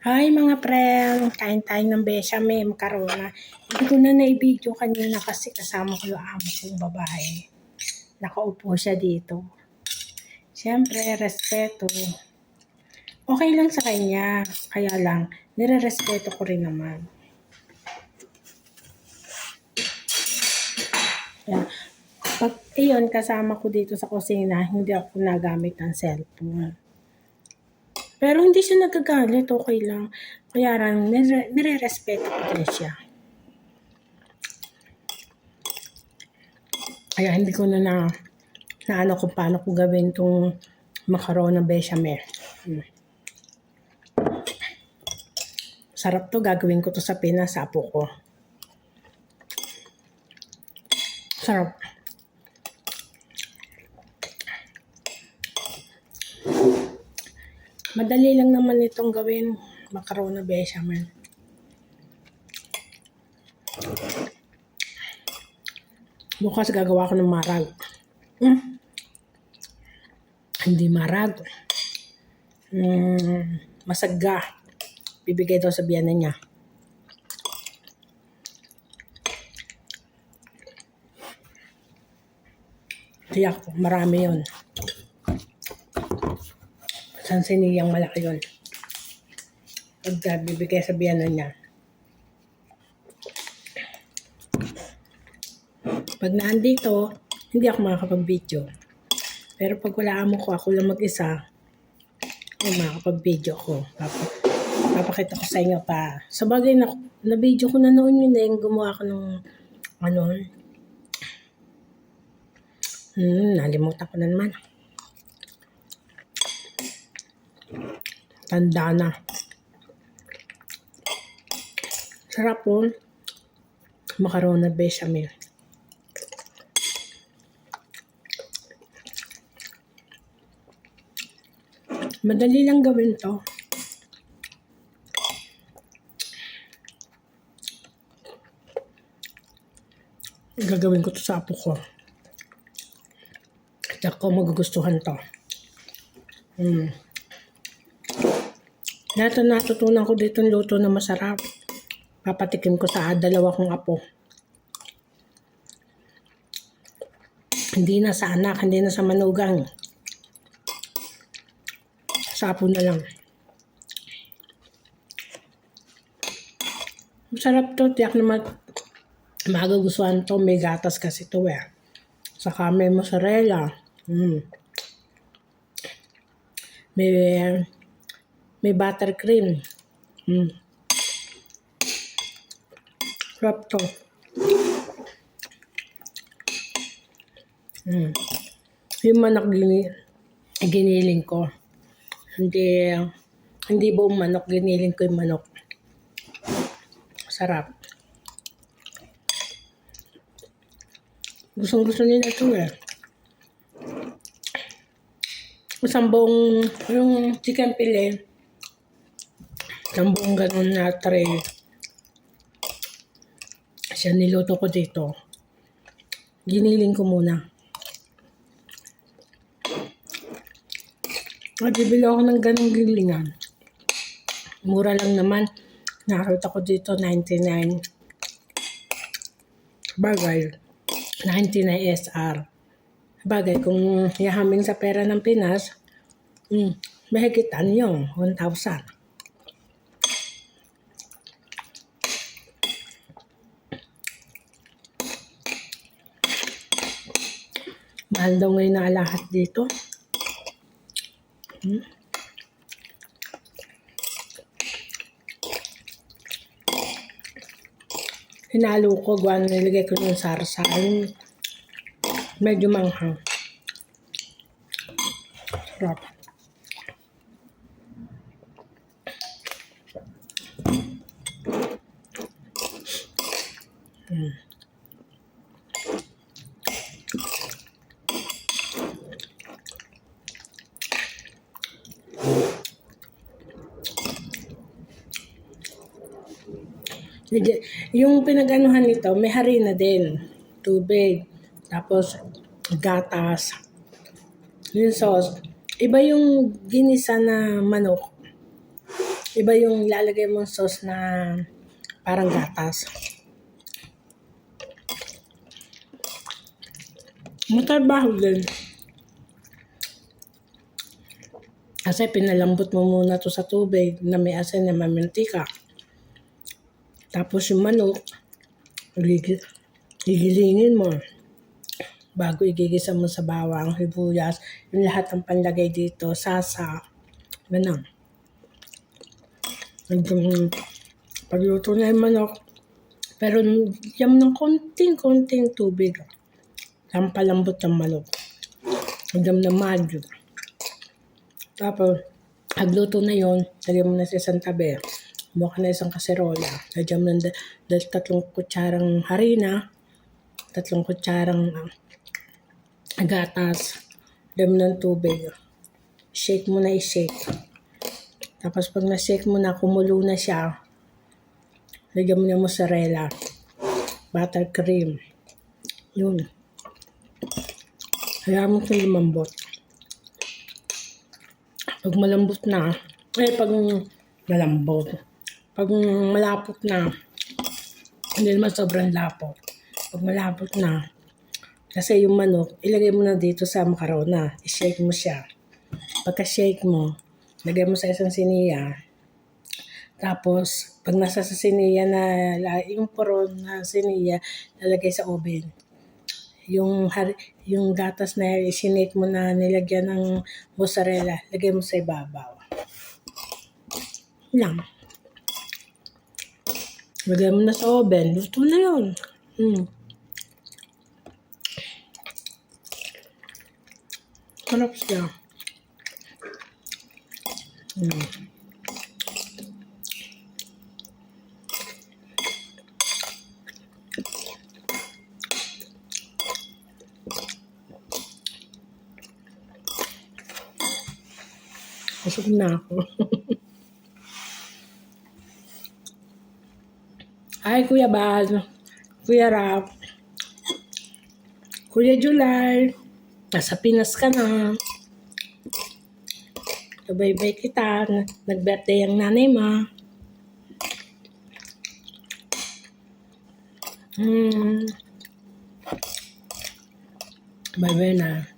Hi mga prel, kain tayo ng bechamel, makarona. Hindi ko na na-video kanina kasi kasama ko yung amo kong babae. Nakaupo siya dito. Siyempre, respeto. Okay lang sa kanya, kaya lang, nire-respeto ko rin naman. Kaya, pag iyon, kasama ko dito sa kusina, hindi ako nagamit ng cellphone. Pero hindi siya nagagalit, okay lang. Kaya lang, nire-respeto ko din siya. Kaya hindi ko na ano kung paano ko gawin itong macarona bechamel. Sarap to, gagawin ko to sa Pinas, sa apo ko. Sarap. Madali lang naman itong gawin, macarona bechamel. Bukas gagawa ko ng marag. Hindi marag. Masagga. Bibigay daw sa biyanan niya. Tiyak, marami yun. Sansiniyang malaki yun. Pag bibigay sa biyanan niya. Pag naandito, hindi ako makakapag-video. Pero pag wala amo ko, ako lang mag-isa, makakapag-video ko. Papakita ko sa inyo pa. Sa bagay na video ko na noon yun eh, gumawa ko ng nalimutan ko na naman. Tanda na. Sarap po. Macarona bechamel. Madali lang gawin to. Gagawin ko to sa apo ko. At ako magugustuhan to. Lahat na natutunan ko dito ng luto na masarap. Papatikim ko sa dalawa kong apo. Hindi na sa anak, hindi na sa manugang. Sa apo na lang. Masarap to, tiyak naman magugustuhan to. May gatas kasi to eh. Saka may mozzarella. May buttercream. Sarap to. Yung manok giniling ko. Hindi buong manok, giniling ko yung manok. Sarap. Gustong-gusto nila ito eh. Isang buong, yung chicken fillet, isang buong ganun na tray. Siya niluto ko dito. Giniling ko muna. Bibili ako ng ganung gilingan. Mura lang naman. Nakita ko dito 99. Bagay. 99 SR. Bagay, kung yahaming sa pera ng Pinas, mahigitan yung 1,000. Mahal daw ngayon na lahat dito. Hinalo ko, nilagay ko yung sarsa. Medyo manghang. Sarap. Yung pinag-anuhan nito, may harina din. Tubig. Tapos, gatas. Yung sauce. Iba yung ginisa na manok. Iba yung lalagay mong sauce na parang gatas. Matrabaho din. Kasi pinalambot mo muna to sa tubig na may asin na may mantika. Tapos yung manok, gigilingin mo. Bago igigisa mo sa bawang, sibuyas, yung lahat ng panlagay dito, sasa, ganun. Pagluto na yung manok, pero yung ng konting tubig, pampalambot ng manok. Hanggang na madyo. Tapos, pagluto na yon, lagyan mo na sa isang tabi. Kumuha ka na isang kaserola. Lagyan mo na 3 kutsarang harina, 3 kutsarang gatas, lagyan mo ng tubig. Shake mo na i-shake. Tapos pag na-shake mo na, kumulo na siya, lagyan mo na mozzarella, buttercream. Yun. Hayaan mo ito lumambot. Pag malambot na, pag malapot na, hindi naman sobrang lapot. Pag malapot na, kasi yung manok, ilagay mo na dito sa makarona. I-shake mo siya. Pagka-shake mo, lagay mo sa isang siniya. Tapos, pag nasa sa siniya na, yung puron na siniya, lalagay sa oven. Yung gatas na isinake mo na nilagyan ng mozzarella, lagay mo sa ibabaw. Lang. Lagay mo na sa oven, luto na yun. Sarap siya. Busog na ako. Hi, Kuya Bal. Kuya Rap. Kuya July. Nasa Pinas ka na. Bye-bye kita. Nag-birthday ang nanay mo. Bye-bye na.